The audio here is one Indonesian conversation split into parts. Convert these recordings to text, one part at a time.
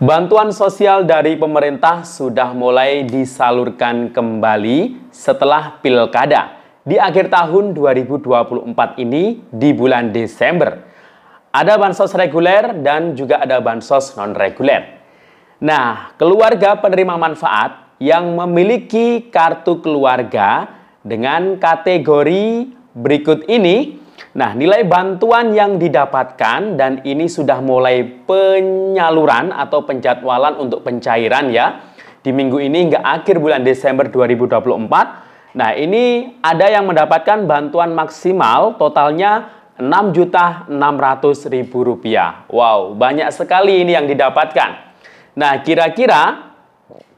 Bantuan sosial dari pemerintah sudah mulai disalurkan kembali setelah pilkada di akhir tahun 2024 ini di bulan Desember. Ada bansos reguler dan juga ada bansos non-reguler. Nah, keluarga penerima manfaat yang memiliki kartu keluarga dengan kategori berikut ini. Nah, nilai bantuan yang didapatkan dan ini sudah mulai penyaluran atau penjadwalan untuk pencairan ya. Di minggu ini hingga akhir bulan Desember 2024. Nah, ini ada yang mendapatkan bantuan maksimal totalnya Rp6.600.000. Wow, banyak sekali ini yang didapatkan. Nah, kira-kira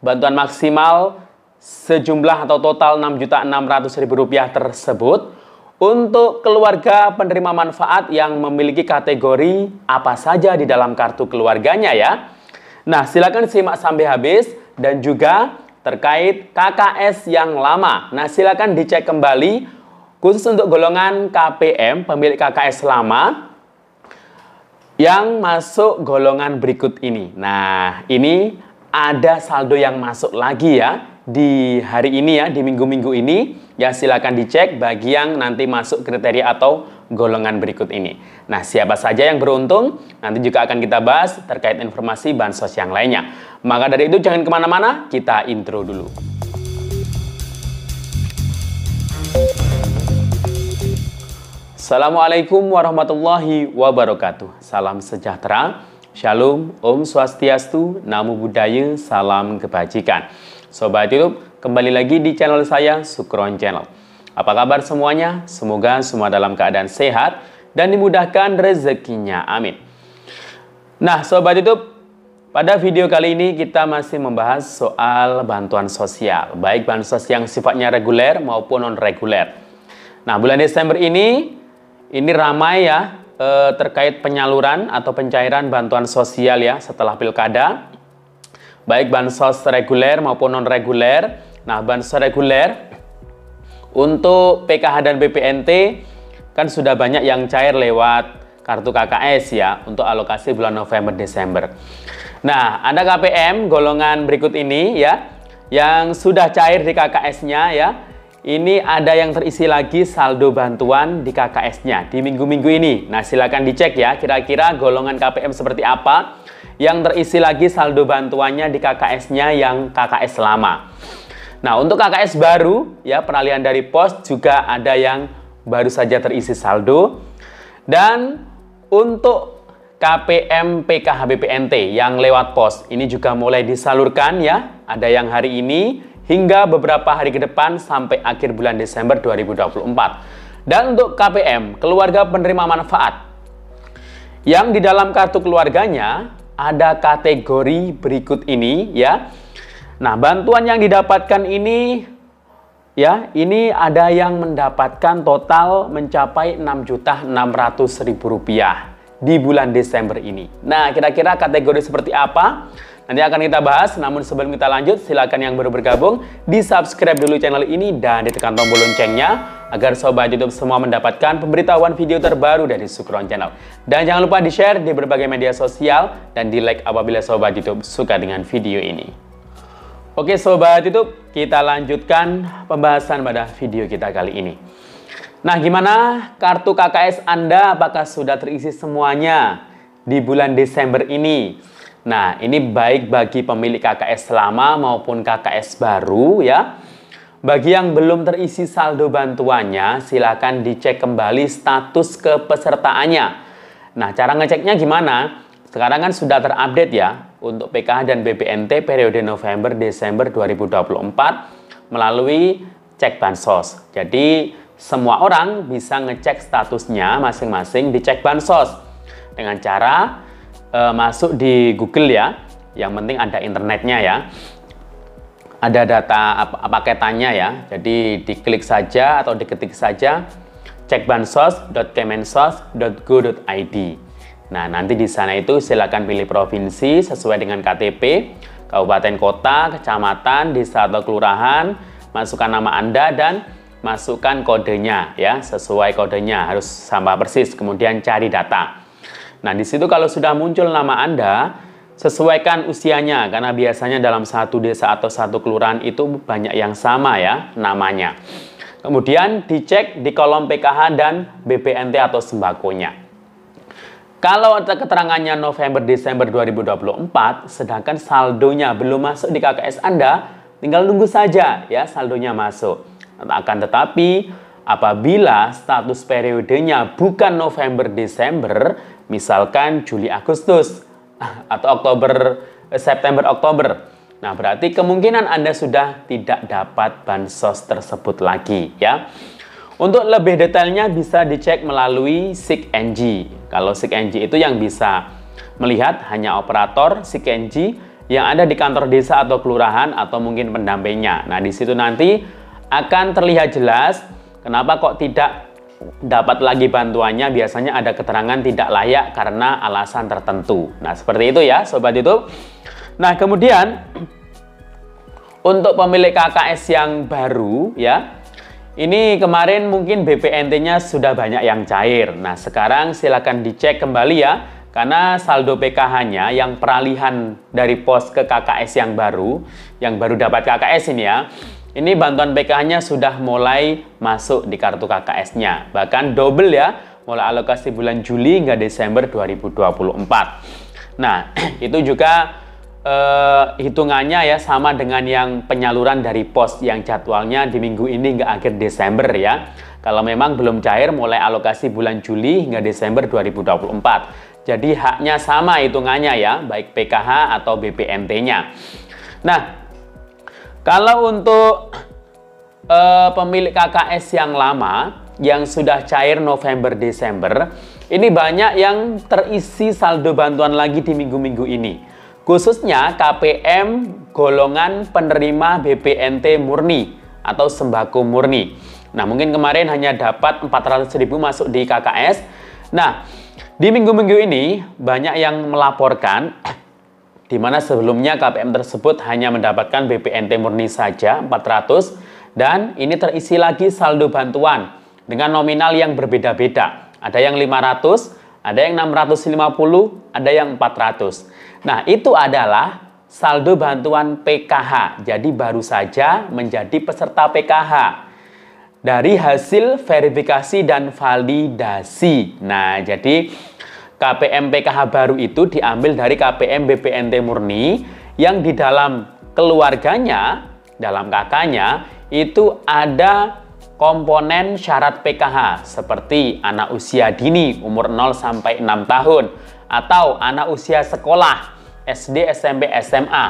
bantuan maksimal sejumlah atau total Rp6.600.000 tersebut untuk keluarga penerima manfaat yang memiliki kategori apa saja di dalam kartu keluarganya ya. Nah, silakan simak sampai habis dan juga terkait KKS yang lama. Nah, silakan dicek kembali khusus untuk golongan KPM, pemilik KKS lama yang masuk golongan berikut ini. Nah, ini ada saldo yang masuk lagi ya di hari ini ya, di minggu-minggu ini. Ya, silakan dicek bagi yang nanti masuk kriteria atau golongan berikut ini. Nah, siapa saja yang beruntung, nanti juga akan kita bahas terkait informasi bansos yang lainnya. Maka dari itu jangan kemana-mana, kita intro dulu. Assalamualaikum warahmatullahi wabarakatuh. Salam sejahtera, Shalom, Om Swastiastu, Namo Buddhaya, salam kebajikan. Sobat YouTube, kembali lagi di channel saya, Sukron Channel. Apa kabar semuanya? Semoga semua dalam keadaan sehat dan dimudahkan rezekinya. Amin. Nah, Sobat YouTube, pada video kali ini kita masih membahas soal bantuan sosial, baik bansos yang sifatnya reguler maupun non-reguler. Nah, bulan Desember ini ramai ya terkait penyaluran atau pencairan bantuan sosial ya setelah pilkada. Baik bansos reguler maupun non-reguler. Nah, bansos reguler untuk PKH dan BPNT kan sudah banyak yang cair lewat kartu KKS ya untuk alokasi bulan November Desember. Nah, ada KPM golongan berikut ini ya yang sudah cair di KKS-nya ya. Ini ada yang terisi lagi saldo bantuan di KKS-nya di minggu-minggu ini. Nah, silakan dicek ya, kira-kira golongan KPM seperti apa yang terisi lagi saldo bantuannya di KKS-nya yang KKS lama. Nah, untuk KKS baru, ya peralihan dari pos juga ada yang baru saja terisi saldo. Dan untuk KPM PKH BPNT yang lewat pos, ini juga mulai disalurkan ya. Ada yang hari ini hingga beberapa hari ke depan sampai akhir bulan Desember 2024. Dan untuk KPM, keluarga penerima manfaat, yang di dalam kartu keluarganya ada kategori berikut ini ya. Nah, bantuan yang didapatkan ini ya, ini ada yang mendapatkan total mencapai Rp6.600.000 di bulan Desember ini. Nah, kira-kira kategori seperti apa? Nanti akan kita bahas, namun sebelum kita lanjut, silakan yang baru bergabung, di-subscribe dulu channel ini dan ditekan tombol loncengnya, agar Sobat YouTube semua mendapatkan pemberitahuan video terbaru dari Sukron Channel. Dan jangan lupa di-share di berbagai media sosial, dan di-like apabila Sobat YouTube suka dengan video ini. Oke Sobat YouTube, kita lanjutkan pembahasan pada video kita kali ini. Nah, gimana kartu KKS Anda, apakah sudah terisi semuanya di bulan Desember ini? Nah, ini baik bagi pemilik KKS lama maupun KKS baru ya. Bagi yang belum terisi saldo bantuannya, silakan dicek kembali status kepesertaannya. Nah, cara ngeceknya gimana? Sekarang kan sudah terupdate ya untuk PKH dan BPNT periode November-Desember 2024 melalui cek bansos. Jadi, semua orang bisa ngecek statusnya masing-masing di cek bansos dengan cara masuk di Google ya, yang penting ada internetnya ya, ada data paketannya ya, jadi diklik saja atau diketik saja cekbansos.kemensos.go.id. Nah, nanti di sana itu silakan pilih provinsi sesuai dengan KTP, kabupaten kota, kecamatan, desa atau kelurahan, masukkan nama Anda dan masukkan kodenya ya, sesuai kodenya harus sama persis, kemudian cari data. Nah, di situ kalau sudah muncul nama Anda, sesuaikan usianya, karena biasanya dalam satu desa atau satu kelurahan itu banyak yang sama ya namanya. Kemudian dicek di kolom PKH dan BPNT atau sembakonya. Kalau keterangannya November-Desember 2024, sedangkan saldonya belum masuk di KKS Anda, tinggal nunggu saja ya saldonya masuk. Akan tetapi, apabila status periodenya bukan November-Desember, misalkan Juli-Agustus, atau September-Oktober, nah berarti kemungkinan Anda sudah tidak dapat bansos tersebut lagi ya. Untuk lebih detailnya bisa dicek melalui SIKNG. Kalau SIKNG itu yang bisa melihat hanya operator SIKNG yang ada di kantor desa atau kelurahan atau mungkin pendampingnya. Nah di situ nanti akan terlihat jelas kenapa kok tidak dapat lagi bantuannya. Biasanya ada keterangan tidak layak karena alasan tertentu. Nah seperti itu ya Sobat YouTube. Nah kemudian untuk pemilik KKS yang baru ya, ini kemarin mungkin BPNT-nya sudah banyak yang cair. Nah sekarang silakan dicek kembali ya, karena saldo PKH-nya yang peralihan dari pos ke KKS yang baru dapat KKS ini ya, ini bantuan PKH-nya sudah mulai masuk di kartu KKS-nya. Bahkan double ya, mulai alokasi bulan Juli hingga Desember 2024. Nah itu juga hitungannya ya sama dengan yang penyaluran dari pos yang jadwalnya di minggu ini hingga akhir Desember ya. Kalau memang belum cair mulai alokasi bulan Juli hingga Desember 2024. Jadi haknya sama hitungannya ya, baik PKH atau BPNT-nya. Nah, kalau untuk pemilik KKS yang lama yang sudah cair November-Desember, ini banyak yang terisi saldo bantuan lagi di minggu-minggu ini. Khususnya KPM golongan penerima BPNT murni atau sembako murni. Nah, mungkin kemarin hanya dapat 400.000 masuk di KKS. Nah, di minggu-minggu ini banyak yang melaporkan di mana sebelumnya KPM tersebut hanya mendapatkan BPNT murni saja 400 dan ini terisi lagi saldo bantuan dengan nominal yang berbeda-beda. Ada yang 500, ada yang 650, ada yang 400. Nah, itu adalah saldo bantuan PKH. Jadi baru saja menjadi peserta PKH dari hasil verifikasi dan validasi. Nah, jadi KPM PKH baru itu diambil dari KPM BPNT murni yang di dalam keluarganya, dalam kakaknya, itu ada komponen syarat PKH seperti anak usia dini umur 0 sampai 6 tahun atau anak usia sekolah SD, SMP, SMA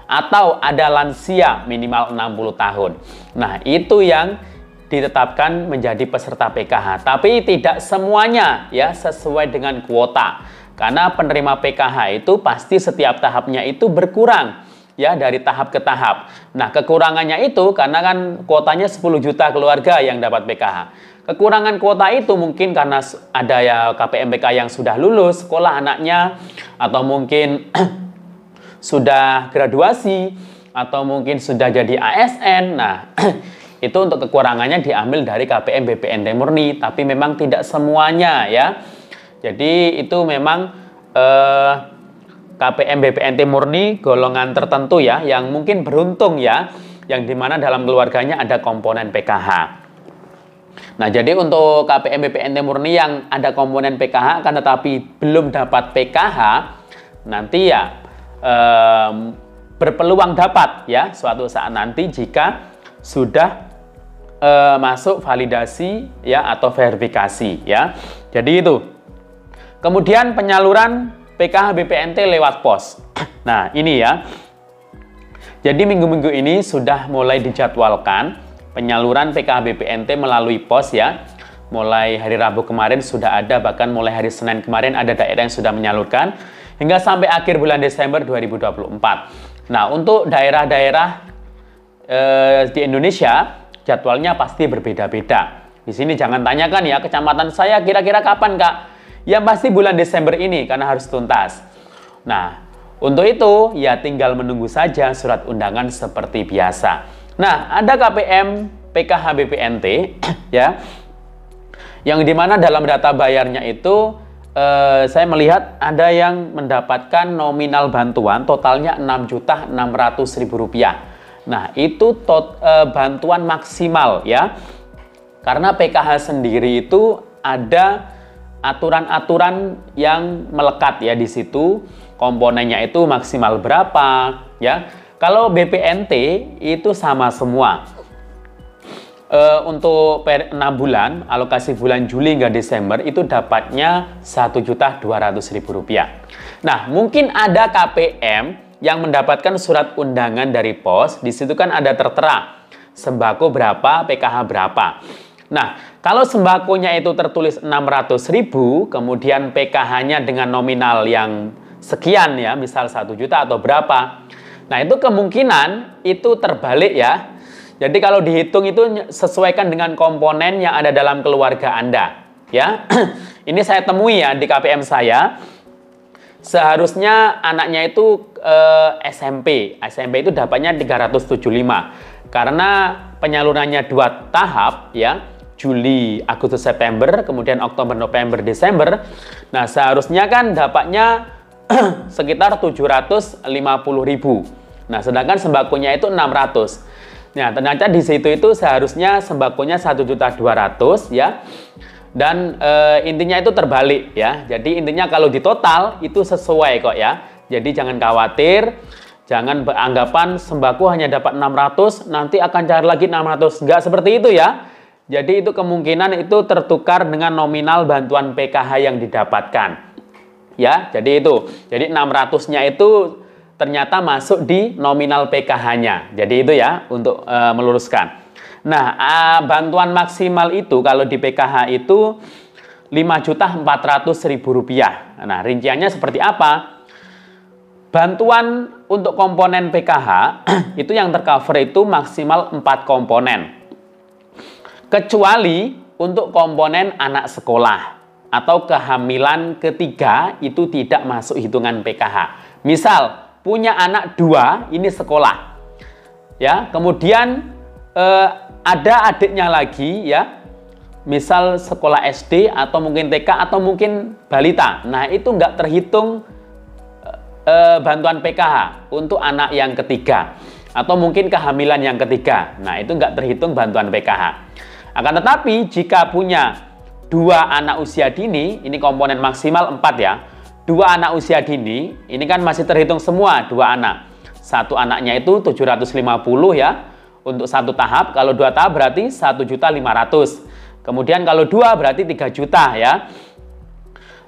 atau ada lansia minimal 60 tahun. Nah, itu yang ditetapkan menjadi peserta PKH, tapi tidak semuanya ya sesuai dengan kuota. Karena penerima PKH itu pasti setiap tahapnya itu berkurang ya dari tahap ke tahap. Nah, kekurangannya itu karena kan kuotanya 10 juta keluarga yang dapat PKH. Kekurangan kuota itu mungkin karena ada ya KPMPK yang sudah lulus sekolah anaknya, atau mungkin sudah graduasi, atau mungkin sudah jadi ASN. Nah, itu untuk kekurangannya diambil dari KPM BPNT murni, tapi memang tidak semuanya ya. Jadi itu memang KPM BPNT murni golongan tertentu ya, yang mungkin beruntung ya, yang dimana dalam keluarganya ada komponen PKH. Nah, jadi untuk KPM BPNT murni yang ada komponen PKH kan tetapi belum dapat PKH, nanti ya berpeluang dapat ya suatu saat nanti jika sudah masuk validasi ya atau verifikasi ya. Jadi itu. Kemudian penyaluran PKH BPNT lewat pos. Nah, ini ya. Jadi minggu-minggu ini sudah mulai dijadwalkan penyaluran PKH BPNT melalui pos ya. Mulai hari Rabu kemarin sudah ada, bahkan mulai hari Senin kemarin ada daerah yang sudah menyalurkan hingga sampai akhir bulan Desember 2024. Nah, untuk daerah-daerah di Indonesia jadwalnya pasti berbeda-beda. Di sini jangan tanyakan ya, kecamatan saya kira-kira kapan, Kak? Ya pasti bulan Desember ini karena harus tuntas. Nah, untuk itu ya tinggal menunggu saja surat undangan seperti biasa. Nah, ada KPM PKH BPNT ya, yang dimana dalam data bayarnya itu saya melihat ada yang mendapatkan nominal bantuan totalnya Rp6.600.000. Nah, itu bantuan maksimal ya. Karena PKH sendiri itu ada aturan-aturan yang melekat ya di situ. Komponennya itu maksimal berapa ya. Kalau BPNT itu sama semua. Untuk 6 bulan, alokasi bulan Juli hingga Desember itu dapatnya Rp1.200.000. Nah, mungkin ada KPM yang mendapatkan surat undangan dari pos. Di situ kan ada tertera sembako berapa, PKH berapa. Nah, kalau sembakonya itu tertulis 600.000, kemudian PKH-nya dengan nominal yang sekian ya, misal 1 juta atau berapa. Nah, itu kemungkinan itu terbalik ya. Jadi kalau dihitung itu sesuaikan dengan komponen yang ada dalam keluarga Anda ya. Ini saya temui ya di KPM saya. Seharusnya anaknya itu SMP itu dapatnya 375 karena penyalurannya 2 tahap ya, Juli, Agustus, September, kemudian Oktober, November, Desember. Nah, seharusnya kan dapatnya sekitar 750.000. Nah, sedangkan sembakonya itu 600. Nah, ternyata di situ itu seharusnya sembakonya 1.200.000 ya. Dan intinya itu terbalik ya. Jadi intinya kalau di total itu sesuai kok ya. Jadi jangan khawatir, jangan beranggapan sembako hanya dapat 600, nanti akan cari lagi 600. Enggak seperti itu ya. Jadi itu kemungkinan itu tertukar dengan nominal bantuan PKH yang didapatkan. Ya, jadi itu. Jadi 600-nya itu ternyata masuk di nominal PKH-nya. Jadi itu ya untuk meluruskan. Nah, bantuan maksimal itu kalau di PKH itu Rp5.400.000. Nah, rinciannya seperti apa? Bantuan untuk komponen PKH itu yang tercover itu maksimal 4 komponen. Kecuali untuk komponen anak sekolah atau kehamilan ketiga itu tidak masuk hitungan PKH. Misal, punya anak 2, ini sekolah. Ya, kemudian ada adiknya lagi ya, misal sekolah SD atau mungkin TK atau mungkin balita. Nah, itu nggak terhitung bantuan PKH untuk anak yang ketiga atau mungkin kehamilan yang ketiga. Nah, itu nggak terhitung bantuan PKH. Akan tetapi jika punya 2 anak usia dini, ini komponen maksimal 4 ya. 2 anak usia dini, ini kan masih terhitung semua 2 anak. Satu anaknya itu 750 ya. Untuk 1 tahap, kalau 2 tahap berarti 1.500.000. Kemudian kalau 2 berarti 3 juta ya.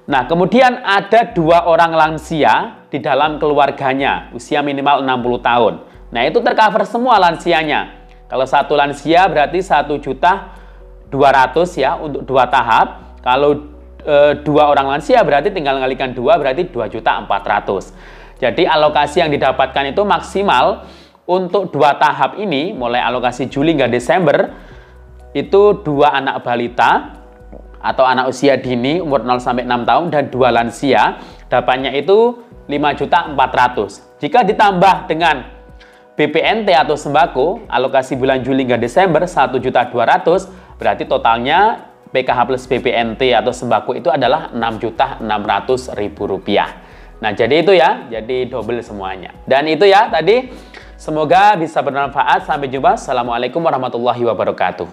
Nah, kemudian ada 2 orang lansia di dalam keluarganya, usia minimal 60 tahun. Nah, itu tercover semua lansianya. Kalau 1 lansia berarti 1.200.000 ya untuk 2 tahap. Kalau 2 orang lansia berarti tinggal ngalikan 2 berarti 2.400.000. Jadi alokasi yang didapatkan itu maksimal untuk 2 tahap ini, mulai alokasi Juli hingga Desember, itu 2 anak balita atau anak usia dini umur 0 sampai 6 tahun dan 2 lansia, dapatnya itu 5.400.000. Jika ditambah dengan BPNT atau sembako, alokasi bulan Juli hingga Desember 1.200.000, berarti totalnya PKH plus BPNT atau sembako itu adalah Rp6.600.000. Nah, jadi itu ya, jadi double semuanya. Dan itu ya tadi. Semoga bisa bermanfaat. Sampai jumpa. Assalamualaikum warahmatullahi wabarakatuh.